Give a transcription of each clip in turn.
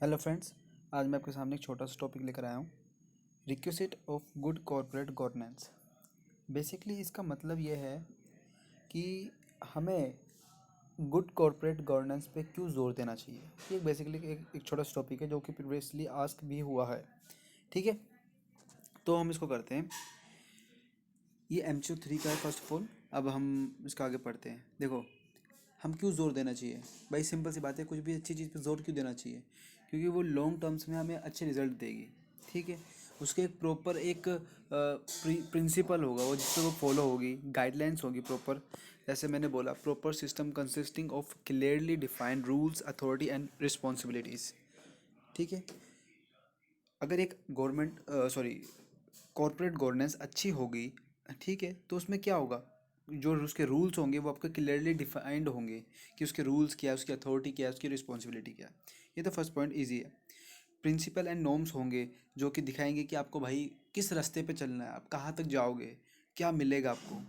Hello friends, आज मैं आपके सामने एक छोटा सा टॉपिक लेकर आया हूँ। Requisite of good corporate governance. Basically इसका मतलब ये है कि हमें गुड कॉर्पोरेट गवर्नेंस पे क्यों जोर देना चाहिए। ये बेसिकली एक छोटा सा टॉपिक है जो कि प्रीवियसली आस्क भी हुआ है। ठीक है, तो हम इसको करते हैं। ये MCQ 3 का है फर्स्ट ऑफ ऑल। अब हम इसका आगे पढ़ते हैं। देखो, हम क्यों ज़ोर देना चाहिए। भाई सिंपल सी बात है, कुछ भी अच्छी चीज़ पे ज़ोर क्यों देना चाहिए, क्योंकि वो लॉन्ग टर्म्स में हमें अच्छे रिजल्ट देगी। ठीक है, उसके एक प्रॉपर एक प्रिंसिपल होगा वो जिससे वो फॉलो होगी, गाइडलाइंस होगी प्रॉपर। जैसे मैंने बोला, proper system consisting of clearly defined rules, authority and responsibilities. ठीक है, अगर एक गवर्नमेंट कॉर्पोरेट गवर्नेंस अच्छी होगी, ठीक है, तो उसमें क्या होगा, जो उसके रूल्स होंगे वो आपको क्लियरली डिफाइंड होंगे कि उसके रूल्स क्या है, उसकी अथॉरिटी क्या है, उसकी रिस्पॉन्सिबिलिटी क्या है। ये तो फर्स्ट पॉइंट ईजी है। प्रिंसिपल एंड नॉर्म्स होंगे जो कि दिखाएंगे कि आपको भाई किस रास्ते पे चलना है, आप कहाँ तक जाओगे, क्या मिलेगा आपको।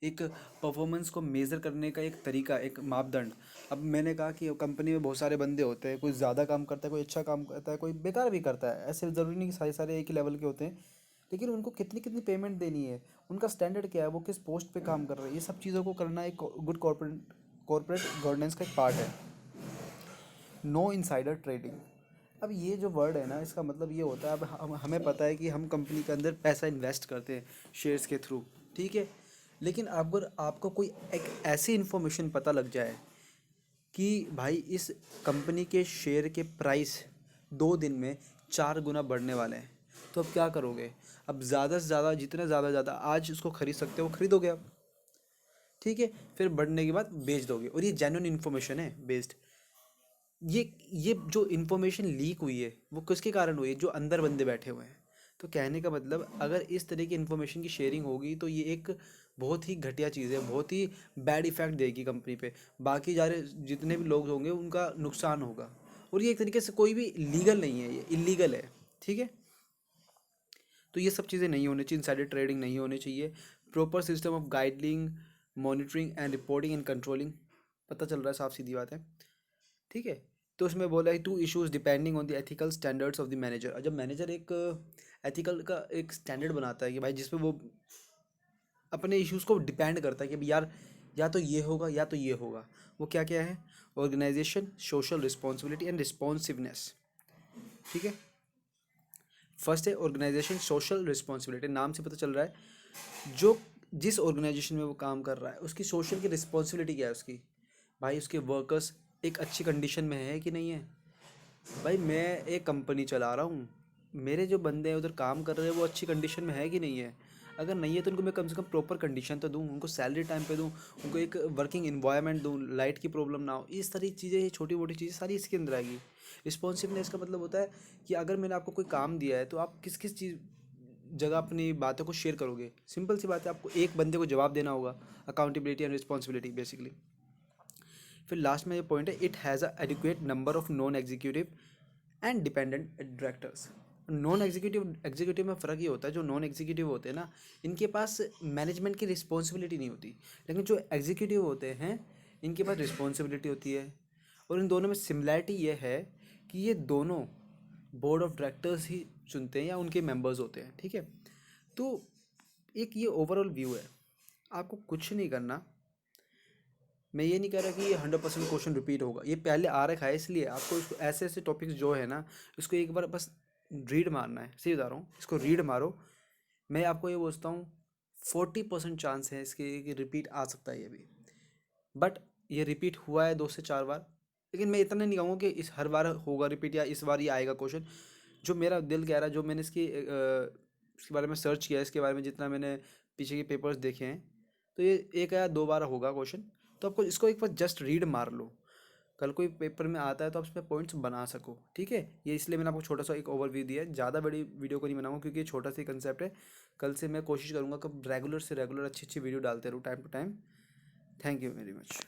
एक परफॉर्मेंस को मेज़र करने का एक तरीका, एक मापदंड। अब मैंने कहा कि कंपनी में बहुत सारे बंदे होते हैं, कोई ज़्यादा काम करता है, कोई अच्छा काम करता है, कोई बेकार भी करता है। ऐसे ज़रूरी नहीं कि सारे सारे एक ही लेवल के होते हैं, लेकिन उनको कितनी कितनी पेमेंट देनी है, उनका स्टैंडर्ड क्या है, वो किस पोस्ट पे काम कर रहे हैं, ये सब चीज़ों को करना एक गुड कॉर्पोरेट गवर्नेंस का एक पार्ट है। No insider trading. अब ये जो वर्ड है ना, इसका मतलब ये होता है, अब हमें पता है कि हम कंपनी के अंदर पैसा इन्वेस्ट करते हैं शेयर्स के थ्रू। ठीक है, लेकिन अगर आपको कोई एक ऐसी इन्फॉर्मेशन पता लग जाए कि भाई इस कंपनी के शेयर के प्राइस 2 दिन में 4 गुना बढ़ने वाले हैं, तो अब क्या करोगे। अब ज़्यादा से ज़्यादा, जितना ज़्यादा आज उसको खरीद सकते हो वो खरीदोगे आप। ठीक है, फिर बढ़ने के बाद बेच दोगे, और ये जेन्युइन इन्फॉर्मेशन है बेस्ड। ये जो इन्फॉर्मेशन लीक हुई है वो किसके कारण हुई है, जो अंदर बंदे बैठे हुए हैं। तो कहने का मतलब, अगर इस तरह की इन्फॉर्मेशन की शेयरिंग होगी तो ये एक बहुत ही घटिया चीज़ है, बहुत ही बैड इफेक्ट देगी कंपनी पे। बाकी जा रहे जितने भी लोग होंगे उनका नुकसान होगा। और ये एक तरीके से कोई भी लीगल नहीं है, ये इलीगल है। ठीक है, तो ये सब चीज़ें नहीं होनी चाहिए, इनसाइडर ट्रेडिंग नहीं होनी चाहिए। Proper system of guiding, monitoring and reporting and controlling. पता चल रहा है, साफ सीधी बात है। ठीक है, तो उसमें बोला है two issues depending on the ethical standards of the manager. जब मैनेजर एक एथिकल का एक स्टैंडर्ड बनाता है कि भाई जिसमें वो अपने इश्यूज को डिपेंड करता है कि भाई यार या तो ये होगा या तो ये होगा, वो क्या क्या है, organisation, social responsibility and responsiveness. ठीक है, फर्स्ट है ऑर्गेनाइजेशन सोशल रिस्पॉन्सिबिलिटी। नाम से पता चल रहा है जो जिस ऑर्गेनाइजेशन में वो काम कर रहा है उसकी सोशल की रिस्पॉन्सिबिलिटी क्या है उसकी। भाई उसके वर्कर्स एक अच्छी कंडीशन में है कि नहीं है। भाई मैं एक कंपनी चला रहा हूँ, मेरे जो बंदे हैं उधर काम कर रहे हैं वो अच्छी कंडीशन में है कि नहीं है। अगर नहीं है तो उनको मैं कम से कम प्रॉपर कंडीशन तो दूँ, उनको सैलरी टाइम पे दूँ, उनको एक वर्किंग इन्वायरमेंट दूँ, लाइट की प्रॉब्लम ना हो। इस सारी चीज़ें, ये छोटी मोटी चीज़ें सारी इसके अंदर आएगी। रिस्पॉन्सिवनेस का मतलब होता है कि अगर मैंने आपको कोई काम दिया है तो आप किस किस चीज़ जगह अपनी बातों को शेयर करोगे। सिंपल सी बात है, आपको एक बंदे को जवाब देना होगा। Accountability and responsibility basically. फिर लास्ट में ये पॉइंट है, it has a adequate number of non executive and dependent directors. Non executive executive में फ़र्क ये होता है, जो नॉन एग्जीक्यूटिव होते हैं ना, इनके पास मैनेजमेंट की रिस्पॉन्सिबिलिटी नहीं होती, लेकिन जो एग्जीक्यूटिव होते हैं इनके पास रिस्पॉन्सिबिलिटी होती है। और इन दोनों में सिमिलैरिटी ये है कि ये दोनों बोर्ड ऑफ डायरेक्टर्स ही चुनते हैं या उनके मेंबर्स होते हैं। ठीक है, तो एक ये ओवरऑल व्यू है। आपको कुछ नहीं करना। मैं ये नहीं कह रहा कि ये 100% क्वेश्चन रिपीट होगा, ये पहले आ रखा है, इसलिए आपको इसको ऐसे ऐसे टॉपिक्स जो है ना, इसको एक बार बस रीड मारना है। सही बता रहा हूँ, इसको रीड मारो। मैं आपको ये बोलता हूँ 40% चांस है इसके कि रिपीट आ सकता है ये भी। बट ये रिपीट हुआ है 2 से 4 बार, लेकिन मैं इतना नहीं कहूँगा कि इस हर बार होगा रिपीट या इस बार ये आएगा क्वेश्चन। जो मेरा दिल कह रहा है, जो मैंने इसके बारे में सर्च किया है, इसके बारे में जितना मैंने पीछे के पेपर्स देखे हैं, तो ये 1 या 2 बार होगा क्वेश्चन। तो आपको इसको एक बार जस्ट रीड मार लो, कल कोई पेपर में आता है तो आप उसमें पॉइंट्स बना सको। ठीक है, ये इसलिए मैंने आपको छोटा सा एक ओवरव्यू दिया है, ज़्यादा बड़ी वीडियो को नहीं बनाऊंगा क्योंकि ये छोटा सा कंसेप्ट है। कल से मैं कोशिश करूँगा कि रेगुलर से रेगुलर अच्छी अच्छी वीडियो डालते रहूँ time to time. Thank you very much.